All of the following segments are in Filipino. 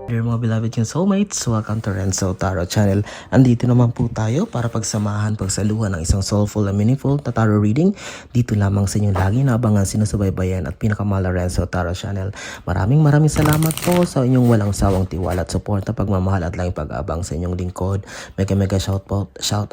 Dear mga beloved yung soulmates, welcome to Renzo Tarot Channel. Andito naman po tayo para pagsamahan, pagsaluhan ng isang soulful and meaningful na tarot reading. Dito lamang sa inyong lagi naabangan, sinusubaybayan at pinakamahal na Renzo Tarot Channel. Maraming salamat po sa inyong walang sawang tiwala at suporta, pagmamahal at laging pag-abang sa inyong lingkod. Mega shout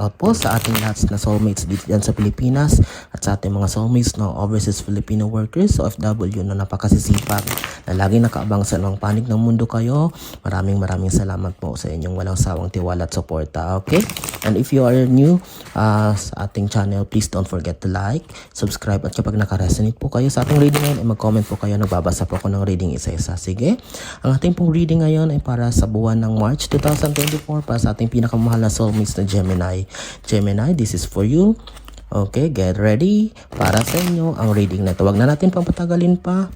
out po sa ating lahat na soulmates dito dyan sa Pilipinas at sa ating mga soulmates na overseas Filipino workers, OFW na napakasisipag na laging nakaabang sa mga panig ng mundo kayo. Maraming salamat po sa inyong walang sawang tiwala at suporta. Okay? And if you are new sa ating channel, please don't forget to like, subscribe, at kapag nakaresonate po kayo sa ating reading ngayon, mag-comment po kayo. Nagbabasa po ako ng reading isa-isa. Sige? Ang ating pong reading ngayon ay para sa buwan ng March 2024 para sa ating pinakamahal na soulmates na Gemini. Gemini, this is for you. Okay, get ready para sa inyo ang reading na ito. Huwag na natin pang patagalin pa.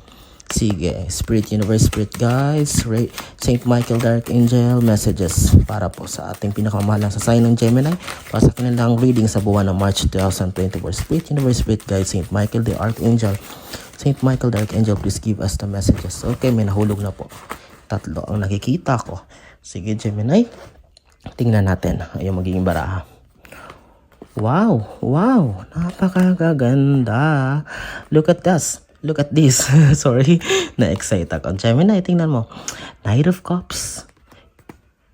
Sige, Spirit Universe, Spirit Guides, Saint Michael the Archangel, messages para po sa ating pinakamahalang sa sign ng Gemini para sa kanilang reading sa buwan ng March 2024. Spirit Universe, Spirit Guides, Saint Michael the Archangel. Saint Michael the Archangel, please give us the messages. Okay, may nahulog na po. Tatlo ang nakikita ko. Sige, Gemini. Tingnan natin yung magiging baraha. Wow, napakaganda. Look at this. Sorry, na-excite ako. Gemini, tingnan mo. Knight of Cups,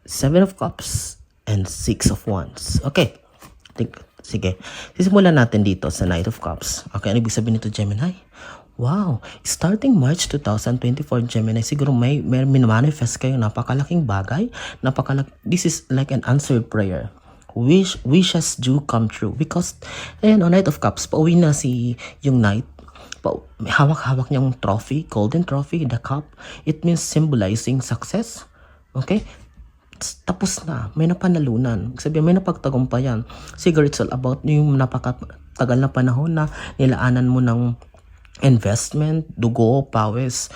Seven of Cups, and Six of Wands. Okay. Sige. Sisimulan natin dito sa Knight of Cups. Okay, ano ibig sabihin nito, Gemini? Wow. Starting March 2024, Gemini, siguro may manifest kayo napakalaking bagay. This is like an answered prayer. Wishes do come true. Because, Knight of Cups, pauwi na yung Knight. Hawak-hawak niyang trophy, golden trophy, the cup. It means symbolizing success. Okay? Tapos na, may napanalunan. Sabihin, may napagtagumpayan. Siguro it's all about yung napakatagal na panahon na nilaanan mo ng investment, dugo, pawis,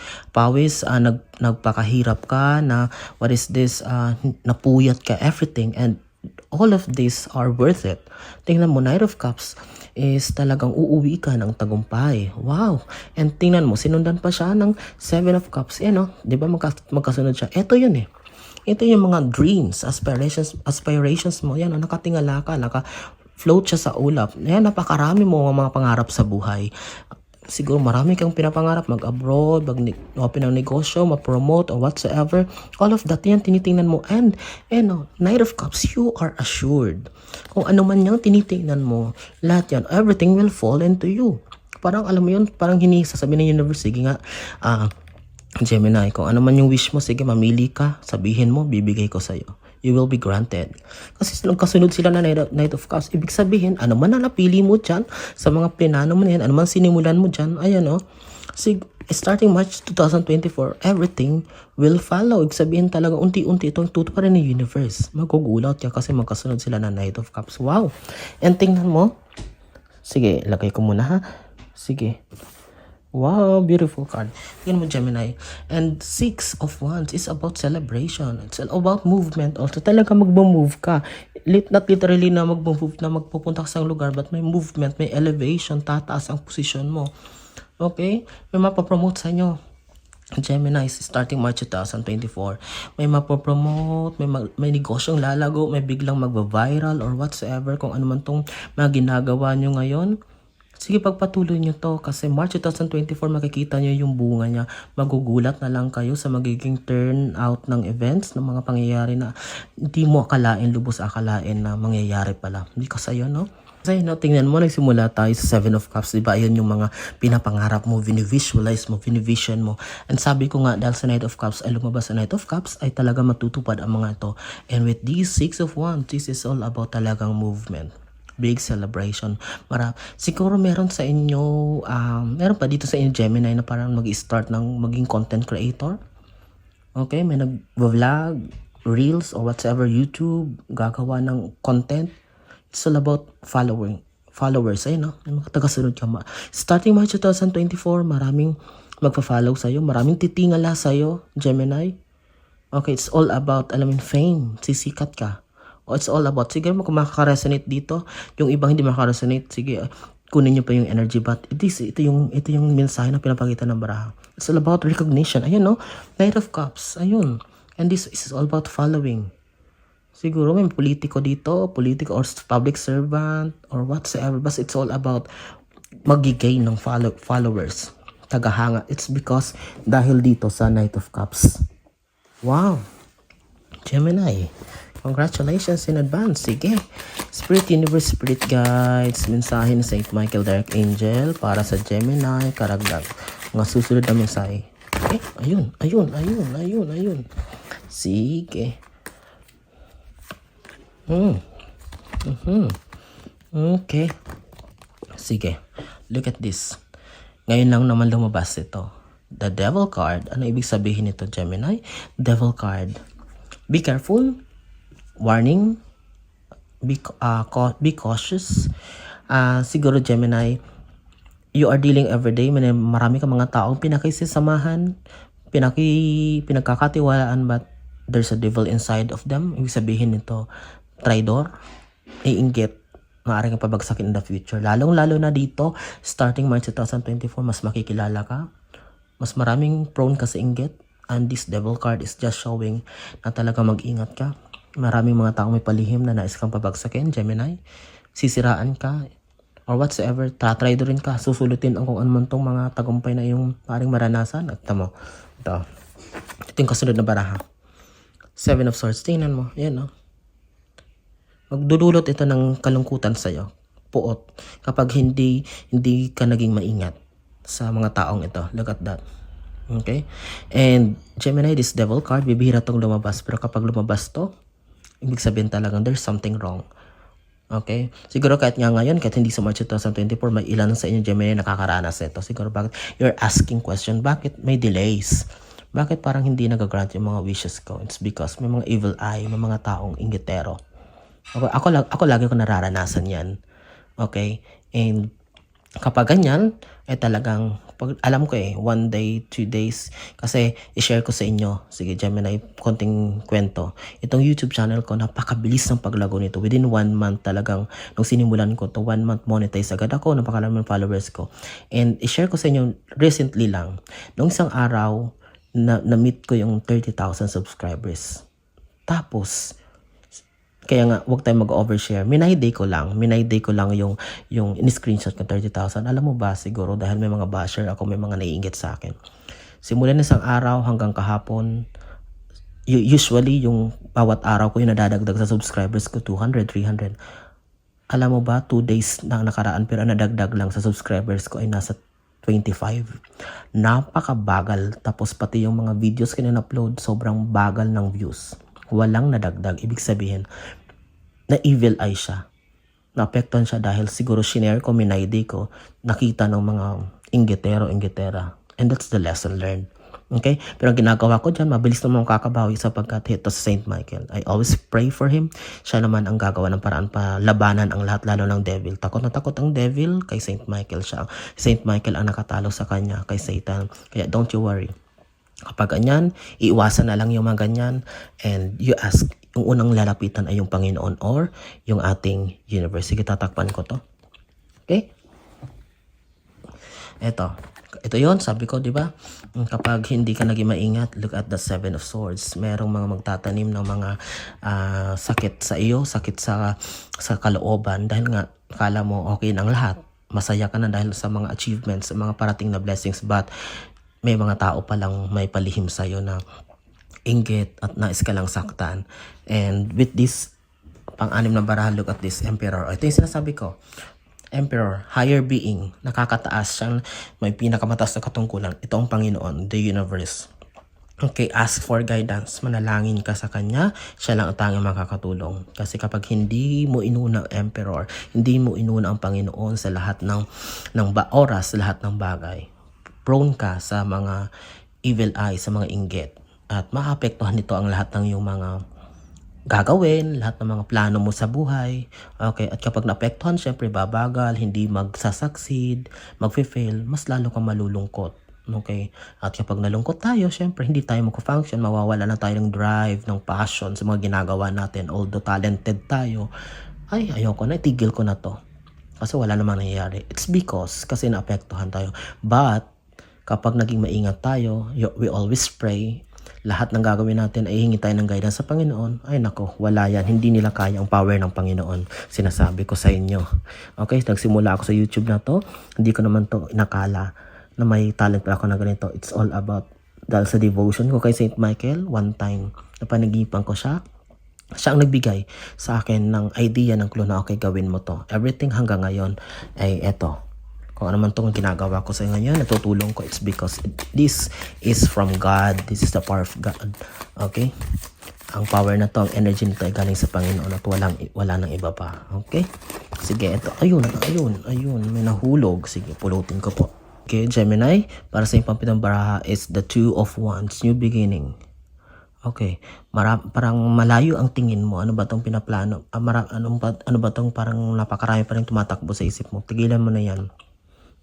nagpakahirap ka na what is this, napuyat ka, everything, and all of these are worth it. Tingnan mo, Knight of Cups is talagang uuwi ka ng tagumpay. Wow! And tingnan mo, sinundan pa siya ng Seven of Cups. Di ba magkasunod siya? Ito yun eh. Ito yung mga dreams, aspirations mo. Yan, nakatingala ka, naka-float siya sa ulap. Yan, napakarami mo mga pangarap sa buhay. Siguro marami kang pinapangarap, mag-abroad, open ng negosyo, ma-promote, or whatsoever. All of that, yan, tinitingnan mo. And, Knight of Cups, you are assured. Kung ano man yung tinitingnan mo, lahat yan, everything will fall into you. Parang, alam mo yun, parang sasabihin ng universe, sige nga, Gemini, kung ano man yung wish mo, sige, mamili ka, sabihin mo, bibigay ko sa'yo. You will be granted. Kasi kasunod sila na Knight of Cups. Ibig sabihin, ano man na napili mo dyan, sa mga plinano mo na yan, ano man sinimulan mo dyan, starting March 2024, everything will follow. Ibig sabihin talaga, unti-unti itong tuto pa rin ng universe. Magugulat yan kasi magkasunod sila na Knight of Cups. Wow! And tingnan mo. Sige, lagay ko muna ha. Sige. Wow, beautiful card. Tingnan mo, Gemini. And Six of Wands is about celebration. It's about movement. Also, talaga mag-move ka. Not literally na mag-move na magpupunta ka sa lugar, but may movement, may elevation, tataas ang position mo. Okay? May mapapromote sa inyo. Gemini, starting March 2024. May mapopromote, may negosyong lalago, may biglang magba-viral or whatsoever. Kung ano man tong mga ginagawa nyo ngayon, sige, pagpatuloy nyo to kasi March 2024 makikita nyo yung bunga niya. Magugulat na lang kayo sa magiging turn out ng events, ng mga pangyayari na hindi mo akalain, lubos akalain na mangyayari pala. Hindi kasi yun, no? Kasi tingnan mo, nagsimula tayo sa Seven of Cups. Diba, yun yung mga pinapangarap mo, visualize mo, vision mo. And sabi ko nga, dahil sa Knight of Cups ay lumabas sa Knight of Cups, ay talaga matutupad ang mga ito. And with these Six of Wands, this is all about talagang movement. Big celebration. Siguro meron sa inyo, meron pa dito sa inyo Gemini na parang mag-start ng maging content creator. Okay, may nag-vlog, reels, or whatever, YouTube, gagawa ng content. It's all about followers, no? May mga tagasunod ka. Starting March 2024, maraming magpa-follow sa'yo, maraming titingala sa'yo, Gemini. Okay, it's all about, fame, sisikat ka. It's all about, sige, kung makaka-resonate dito, yung ibang hindi makaka-resonate, sige, kunin nyo pa yung energy, but ito yung mensahe na pinapakita ng baraha. It's all about recognition. Ayun, no? Knight of Cups. Ayun. And this is all about following. Siguro may politiko dito, politiko or public servant or whatsoever, but it's all about magigain ng followers, tagahanga. It's because dahil dito sa Knight of Cups. Wow! Gemini, congratulations in advance. Sige. Spirit Universe, Spirit Guides, mensahe ni Saint Michael the Archangel para sa Gemini, karagdag. Mga susunod na mensahe. Okay? Ayun. Sige. Okay. Sige. Look at this. Ngayon lang naman lumabas ito. The Devil card. Ano ibig sabihin nito, Gemini? Devil card. Be careful. Warning. Be cautious. Siguro, Gemini, you are dealing everyday. Marami ka mga taong pinakisisamahan, pinagkakatiwalaan, but there's a devil inside of them. Ibig sabihin nito, traidor, iinggit, maaaring pabagsakin in the future. Lalong-lalo na dito, starting March 2024, mas makikilala ka. Mas maraming prone ka sa inggit. And this devil card is just showing na talaga mag-ingat ka. Maraming mga tao may palihim na nais kang pabagsakin, Gemini. Sisiraan ka or whatsoever. Tatraidorin ka. Susulutin ang kung ano tong mga tagumpay na yung maaaring maranasan. At tamo, ito yung kasunod na baraha. Seven of Swords. Tingnan mo. Yan, no? Magdudulot ito ng kalungkutan sa'yo. Puot. Kapag hindi ka naging maingat sa mga taong ito. Look at that. Okay? And Gemini, this devil card, bibihira tong lumabas. Pero kapag lumabas to, ibig sabihin talagang there's something wrong. Okay? Siguro kahit nga ngayon, kahit hindi sa March 2024, may ilan sa inyo Gemini nakakaranas ito. Siguro bakit you're asking question, bakit may delays? Bakit parang hindi nagagrant yung mga wishes ko? It's because may mga evil eye, may mga taong inggitero. Okay? Ako lagi ko nararanasan yan. Okay? And kapag ganyan, talagang, alam ko 1 day, 2 days, kasi i-share ko sa inyo, sige Gemini, konting kwento. Itong YouTube channel ko, napakabilis ng paglago nito. Within 1 month talagang, nung sinimulan ko to 1 month monetize agad ako, napakaraming followers ko. And i-share ko sa inyo, recently lang, nung isang araw, na-meet ko yung 30,000 subscribers. Tapos, kaya nga, huwag tayong mag-overshare. Minayday ko lang yung in-screenshot ko 30,000. Alam mo ba, siguro dahil may mga basher ako, may mga naiinggit sa akin. Simula ng isang araw hanggang kahapon, usually yung bawat araw ko yung nadadagdag sa subscribers ko, 200, 300. Alam mo ba, 2 days na nakaraan pero nadagdag lang sa subscribers ko ay nasa 25. Napakabagal. Tapos pati yung mga videos ko na-upload, sobrang bagal ng views. Walang nadagdag. Ibig sabihin, na evil eye siya. Naapektuhan siya dahil siguro shinare ko, minayday ko, nakita ng mga inggitero-inggitera. And that's the lesson learned. Okay? Pero ang ginagawa ko dyan, mabilis naman kakabawi sapagkat ito sa Saint Michael. I always pray for him. Siya naman ang gagawa ng paraan pa labanan ang lahat, lalo ng devil. Takot na takot ang devil kay Saint Michael siya. Saint Michael ang nakatalo sa kanya kay Satan. Kaya don't you worry. Kapag ganyan, iiwasan na lang yung mga ganyan and you ask, yung unang lalapitan ay yung Panginoon or yung ating universe. Sige, tatakpan ko to. Okay? Ito yon, sabi ko, di ba? Kapag hindi ka naging maingat, look at the Seven of Swords. Merong mga magtatanim ng mga sakit sa iyo, sakit sa kalooban dahil nga kala mo okay nang lahat. Masaya ka na dahil sa mga achievements, sa mga parating na blessings, but may mga tao palang may palihim sa'yo na inggit at nais ka lang saktan. And with this pang-anim na baraha, look at this Emperor. Ito yung sinasabi ko. Emperor, higher being, nakakataas siyang may pinakamataas na katungkulan. Ito ang Panginoon, the universe. Okay, ask for guidance. Manalangin ka sa Kanya. Siya lang ang tanging makakatulong. Kasi kapag hindi mo inuna ang Emperor, hindi mo inuna ang Panginoon sa lahat ng oras, sa lahat ng bagay, prone ka sa mga evil eye, sa mga inggit. At maapektuhan nito ang lahat ng yung mga gagawin, lahat ng mga plano mo sa buhay. Okay, at kapag naapektuhan, syempre babagal, hindi magsasucceed, magfe-fail, mas lalo kang malulungkot. Okay, at kapag nalungkot tayo, syempre hindi tayo mag-function, mawawala na tayo ng drive, ng passion sa mga ginagawa natin. Although talented tayo, ay ayoko na, tigil ko na to. Kasi wala namang nangyayari. It's because kasi naapektuhan tayo. But kapag naging maingat tayo, we always pray, lahat ng gagawin natin ay hingi tayo ng guidance sa Panginoon, ay nako, wala yan. Hindi nila kaya ang power ng Panginoon. Sinasabi ko sa inyo. Okay, nagsimula ako sa YouTube na to. Hindi ko naman to inakala na may talent pa ako na ganito. It's all about, dahil sa devotion ko kay Saint Michael, one time, napanagipan ko siya. Siya ang nagbigay sa akin ng idea ng clue na okay, gawin mo to. Everything hanggang ngayon ay eto. Kung ano man itong ginagawa ko sa ngayon, natutulong ko, it's because this is from God. This is the power of God. Okay? Ang power na to, ang energy nito ay galing sa Panginoon at wala nang iba pa. Okay? Sige, ito. Ayun. May nahulog. Sige, pulutin ko po. Okay, Gemini, para sa iyong pampitang baraha is the Two of Wands, new beginning. Okay, parang malayo ang tingin mo. Ano ba tong pinaplano? Ano ba tong parang napakarami pa rin tumatakbo sa isip mo? Tigilan mo na yan.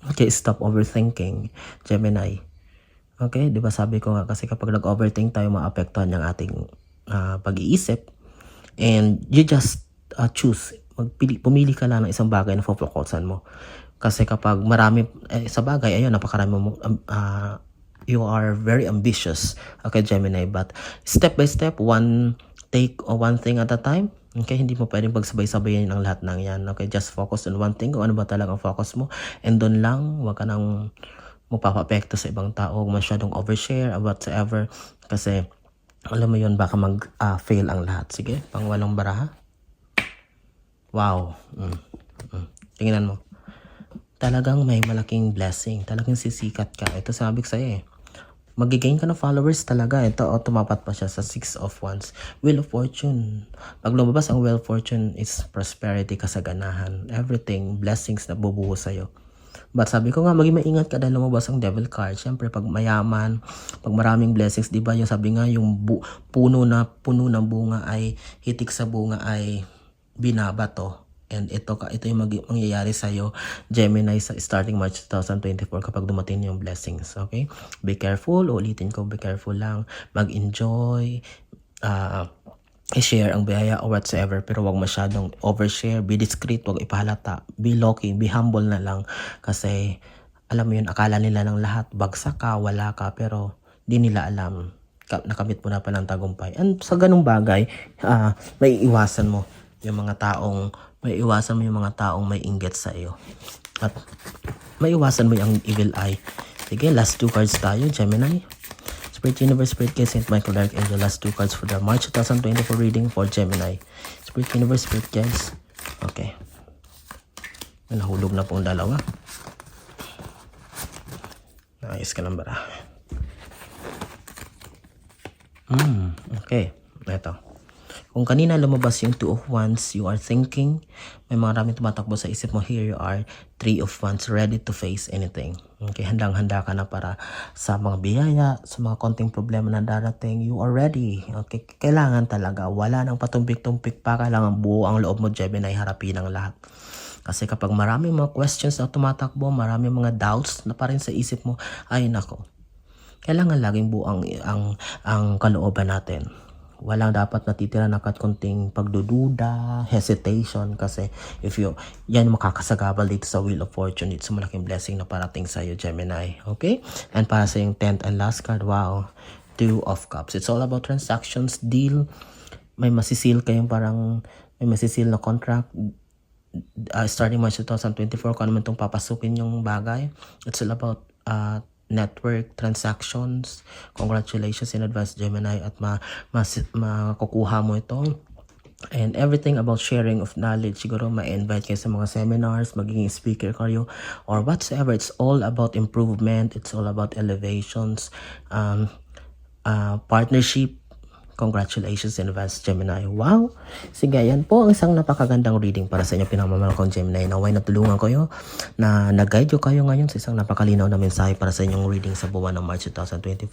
Okay, stop overthinking, Gemini. Okay, di ba sabi ko nga kasi kapag nag-overthink tayo, maapektuhan yung ating pag-iisip. And you just choose. Pumili ka lang ng isang bagay na focusan mo. Kasi kapag marami, sa bagay, ayun, napakarami mo, you are very ambitious, okay, Gemini. But step by step, one take or one thing at a time. Okay, hindi mo pwedeng pagsabay-sabayin ang lahat ng yan. Okay, just focus on one thing. Kung ano ba talagang focus mo. And doon lang, huwag ka nang magpapapekto sa ibang tao. Huwag masyadong overshare or whatsoever. Kasi, alam mo yun, baka mag-fail ang lahat. Sige, pangwalong baraha. Wow. Tingnan mo. Talagang may malaking blessing. Talagang sisikat ka. Ito sabi ko sa'yo eh. Magigain ka ng followers talaga. Ito, tumapat pa siya sa 6 of Wands. Wheel of Fortune. Pag lumabas ang Wheel of Fortune, is prosperity, kasaganahan. Everything, blessings na bubuhos sa'yo. But sabi ko nga, maging maingat ka dahil lumabas ang Devil card. Siyempre, pag mayaman, pag maraming blessings, di ba yung sabi nga, yung puno ng bunga ay, hitik sa bunga ay binabato. And ito yung mangyayari sa'yo, Gemini, sa starting March 2024 kapag dumating yung blessings. Okay? Be careful. Ulitin ko, be careful lang. Mag-enjoy. I-share ang biyaya or whatsoever. Pero wag masyadong overshare. Be discreet. Wag ipahalata. Be low-key. Be humble na lang. Kasi, alam mo yun, akala nila ng lahat. Bagsak ka, wala ka. Pero, di nila alam. Nakamit mo na pa ng tagumpay. And sa ganung bagay, may iwasan mo yung mga taong may inggit sa iyo. At may iwasan mo yung evil eye. Sige, last 2 cards tayo, Gemini. Spirit Universe, Spirit Guide, Saint Michael Archangel. Last 2 cards for the March 2024 reading for Gemini. Spirit Universe, Spirit Guides. Okay. Nahulog na pong dalawa. Naayos ka ng bara. Okay. Ito. Kung kanina lumabas yung 2 of Wands, you are thinking, may maraming tumatakbo sa isip mo, here you are, 3 of Wands, ready to face anything. Okay, handang-handa ka na para sa mga biyaya, sa mga konting problema na darating, you are ready. Okay, kailangan talaga, wala nang patumpik-tumpik pa, kailangan buo ang loob mo, Gemini, harapin ang lahat. Kasi kapag maraming mga questions na tumatakbo, maraming mga doubts na pa rin sa isip mo, ay nako, kailangan laging buo ang kalooban natin. Walang dapat natitira na konting pagdududa, hesitation, kasi yan makakasagabal dito sa Wheel of Fortune, it's malaking blessing na parating sa iyo, Gemini. Okay? And para sa yung 10th and last card, wow, 2 of Cups. It's all about transactions, deal, may masisil na contract, starting March 2024, kung ano man itong papasukin yung bagay. It's all about network transactions. Congratulations in advance, Gemini, at makukuha mo ito. And everything about sharing of knowledge, siguro ma-invite kayo sa mga seminars, magiging speaker kayo, or whatsoever. It's all about improvement. It's all about elevations, partnership. Congratulations in advance, Gemini. Wow! Sige, yan po ang isang napakagandang reading para sa inyo, pinamamahal kong Gemini. Naway natulungan kayo na nag-guide ko kayo ngayon sa isang napakalinaw na mensahe para sa inyong reading sa buwan ng March 2024.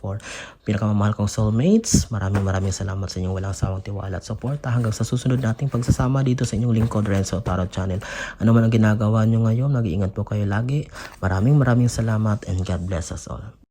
Pinakamamahal kong soulmates, maraming salamat sa inyong walang sawang tiwala at support. Hanggang sa susunod nating pagsasama dito sa inyong lingkod, Renzo Tarot Channel. Ano man ang ginagawa nyo ngayon, mag-iingat po kayo lagi. Maraming salamat and God bless us all.